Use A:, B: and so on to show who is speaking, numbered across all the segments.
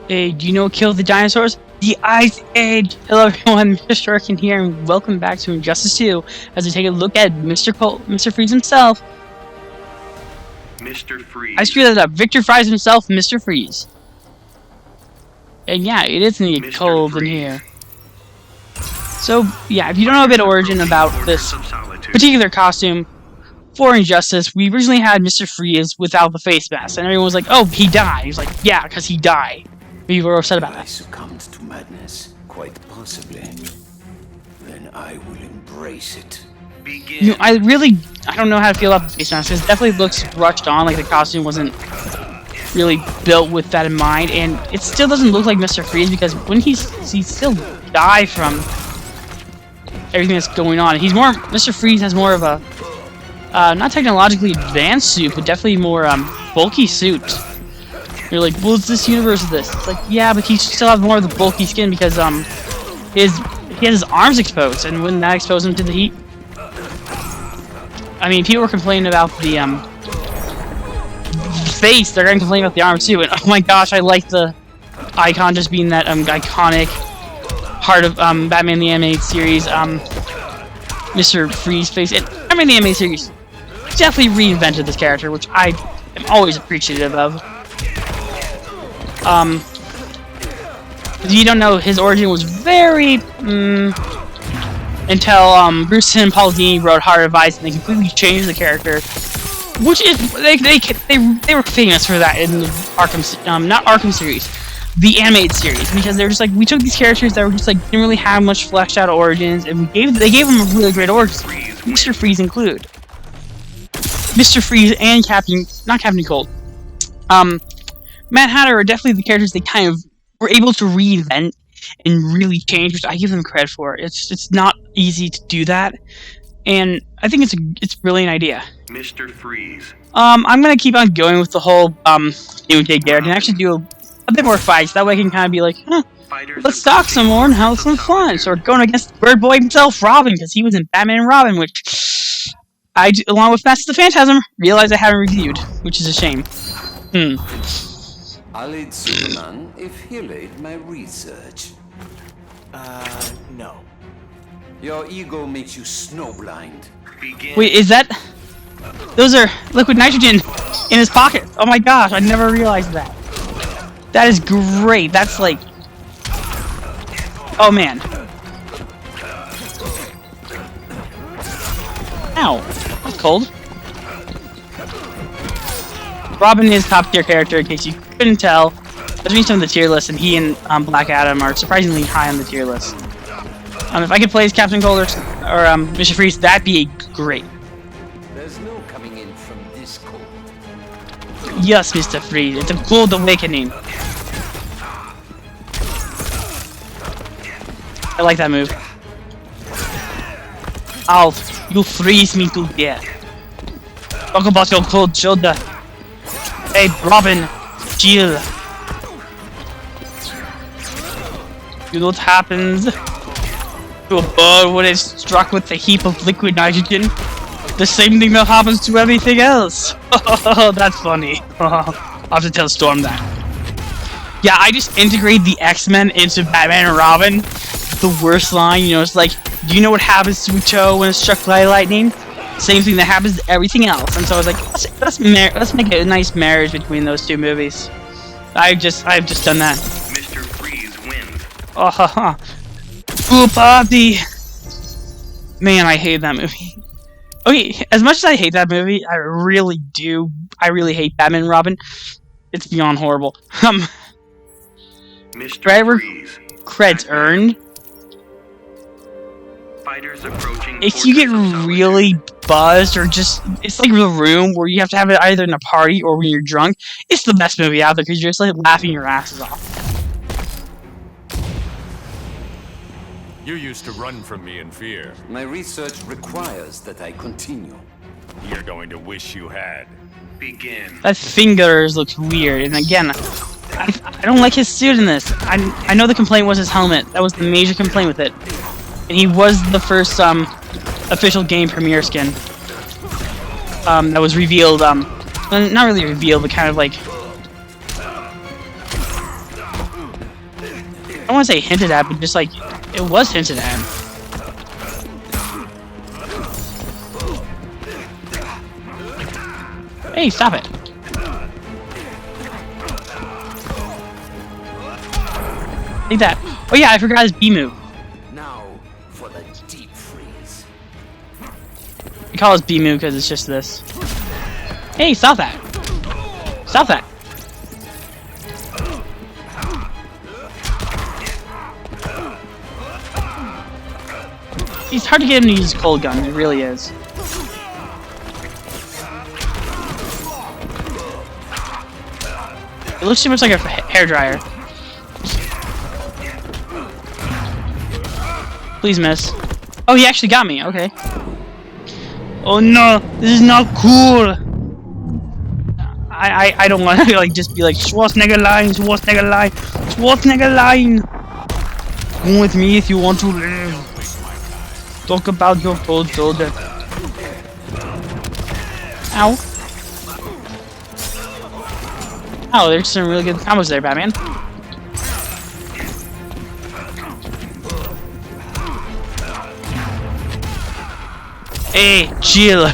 A: Hey, do you know what killed the dinosaurs? The Ice Age! Hello everyone, Mr. Shuriken here, and welcome back to Injustice 2, as we take a look at Mr. Freeze himself.
B: Mr. Freeze.
A: I screwed that up. Victor Fries himself, Mr. Freeze. And yeah, it is indeed
B: Mr.
A: cold
B: Freeze.
A: in here. So, yeah, if you don't know a bit of origin about this particular costume for Injustice, we originally had Mr. Freeze without the face mask, and everyone was like, oh, he died. He was like, yeah, because he died. We were upset about
C: I
A: that.
C: succumbed to madness, quite possibly. Then I will embrace it.
B: Begin.
A: You know, I don't know how to feel about the face mask. It definitely looks rushed on, like the costume wasn't really built with that in mind, and it still doesn't look like Mr. Freeze because when he still die from everything that's going on. Mr. Freeze has more of a not technologically advanced suit, but definitely more bulky suit. You're like, well, it's this universe of this. It's like, yeah, but he still has more of the bulky skin because he has his arms exposed, and wouldn't that expose him to the heat? I mean, people were complaining about the face. They're going to complain about the arms too. And oh my gosh, I like the icon just being that iconic part of Batman the Animated Series, Mr. Freeze face. And Batman the Animated Series definitely reinvented this character, which I am always appreciative of. If you don't know, his origin was very until Bruce and Paul Dini wrote Heart of Ice, and they completely changed the character. Which is they were famous for that in the not Arkham series, the animated series, because they're just like, we took these characters that were just like didn't really have much fleshed out origins, and they gave them a really great origin, Mr. Freeze included. Mr. Freeze and not Captain Cold. Mad Hatter are definitely the characters they kind of were able to reinvent and really change, which I give them credit for. It's not easy to do that, and I think it's a brilliant idea.
B: Mr. Freeze.
A: I'm gonna keep on going with the whole Doomsday Garrett and actually do a bit more fights. That way I can kind of be like, let's talk some more and have some fun. So we're going against Bird Boy himself, Robin, because he was in Batman and Robin, which I, along with Master of the Phantasm, realized I haven't reviewed, which is a shame.
C: I'll aid Superman if he'll aid my research.
D: No.
C: Your ego makes you snowblind.
B: Begin.
A: Wait, is that... Those are liquid nitrogen in his pocket. Oh my gosh, I never realized that. That is great. That's like... Oh man. Ow. That's cold. Robin is top tier character, in case you couldn't tell. Let's read some of the tier list, and he and Black Adam are surprisingly high on the tier list. If I could play as Captain Cold or Mr. Freeze, that'd be great.
C: There's no coming in from this cold.
A: Yes, Mr. Freeze, it's a cold awakening. I like that move. Alf, you freeze me to death. Talk about your cold shoulder. Hey, Robin, chill. You know what happens to a bird when it's struck with a heap of liquid nitrogen? The same thing that happens to everything else. Oh, that's funny. I'll have to tell Storm that. Yeah, I just integrate the X-Men into Batman and Robin. The worst line, you know, it's like, do you know what happens to a toe when it's struck by lightning? Same thing that happens to everything else. And so I was like, let's make a nice marriage between those two movies. I've just done that.
B: Mr. Freeze wins.
A: Oh, haha. Ooh, party! Man, I hate that movie. Okay, as much as I hate that movie, I really hate Batman and Robin. It's beyond horrible.
B: Mr.
A: Driver
B: Freeze.
A: Creds earned.
B: Fighters approaching.
A: If you get
B: Fortress of Solitude.
A: really buzzed, or just, it's like The Room, where you have to have it either in a party or when you're drunk, it's the best movie out there, because you're just like laughing your asses off.
D: You used to run from me in fear.
C: My research requires that I continue.
D: You're going to wish you had.
B: Begin.
A: That fingers looks weird, and again, I don't like his suit in this. I know the complaint was his helmet. That was the major complaint with it. And he was the first official game premiere skin that was revealed. Not really revealed, but kind of like don't want to say hinted at, but just like it was hinted at. Hey, stop it! Take that. Oh yeah, I forgot his B move.
C: Now for the deep freeze.
A: We call it B move because it's just this. Hey, stop that! Stop that! It's hard to get him to use cold gun. It really is. It looks too much like a hairdryer. Please miss. Oh, he actually got me. Okay. Oh no, this is not cool. I don't want to like just be like Schwarzenegger line, Schwarzenegger line, Schwarzenegger line. Come with me if you want to live. Talk about your cold shoulder. Ow. Oh, there's some really good combos there, Batman. Hey, chill.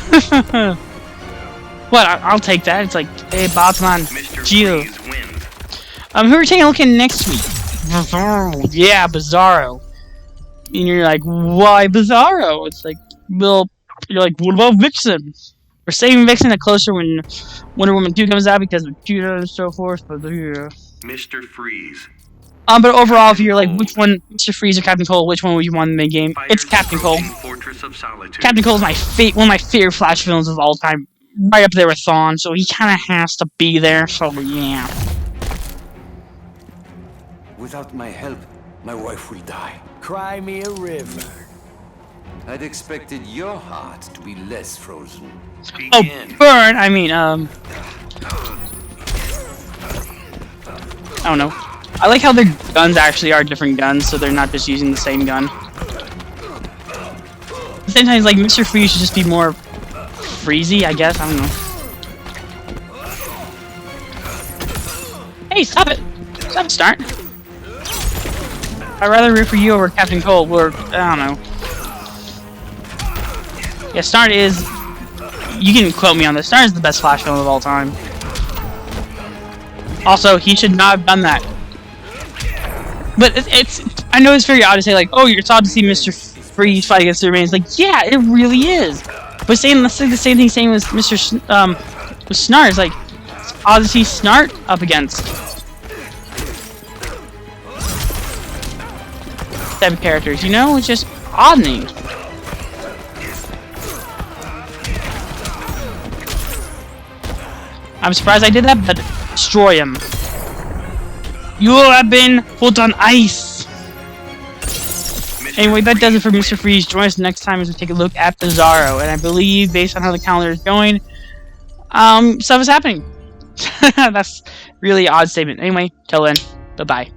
A: What? I'll take that. It's like, hey, Batman,
B: Mr.
A: chill.
B: Freeze wins.
A: Who are we taking a look at next week? Yeah, Bizarro. And you're like, why Bizarro? It's like, well, you're like, what about Vixen? We're saving Vixen to closer when Wonder Woman 2 comes out because of Cheetah and so forth, but yeah.
B: Mr. Freeze.
A: But overall, if you're like, which one, Mr. Freeze or Captain Cold, which one would you want in the main game? It's Captain Cold.
B: Fortress of Solitude.
A: Captain Cold is my one of my favorite Flash villains of all time, right up there with Thawne, so he kind of has to be there, so yeah.
C: Without my help, my wife will die.
E: Cry me a river.
C: I'd expected your heart to be less frozen.
A: Oh,
B: Begin.
A: burn! I mean, I don't know. I like how their guns actually are different guns, so they're not just using the same gun. At the same time, like, Mr. Freeze should just be more freezy, I guess. I don't know. Hey, stop it! Stop it, Start. I'd rather root for you over Captain Cold, or, I don't know. Yeah, Start is... You can quote me on this. Start is the best Flash villain of all time. Also, he should not have done that. But it's I know it's very odd to say, like, oh, it's odd to see Mr. Freeze fight against Superman. It's like, yeah, it really is. But saying the same thing saying with with Snart, it's like, it's odd to see Snart up against type of characters, you know? It's just odding. I'm surprised I did that, but destroy him. You have been put on ice! Anyway, that does it for Mr. Freeze. Join us next time as we take a look at Bizarro. And I believe, based on how the calendar is going, stuff is happening. That's really odd statement. Anyway, till then, bye-bye.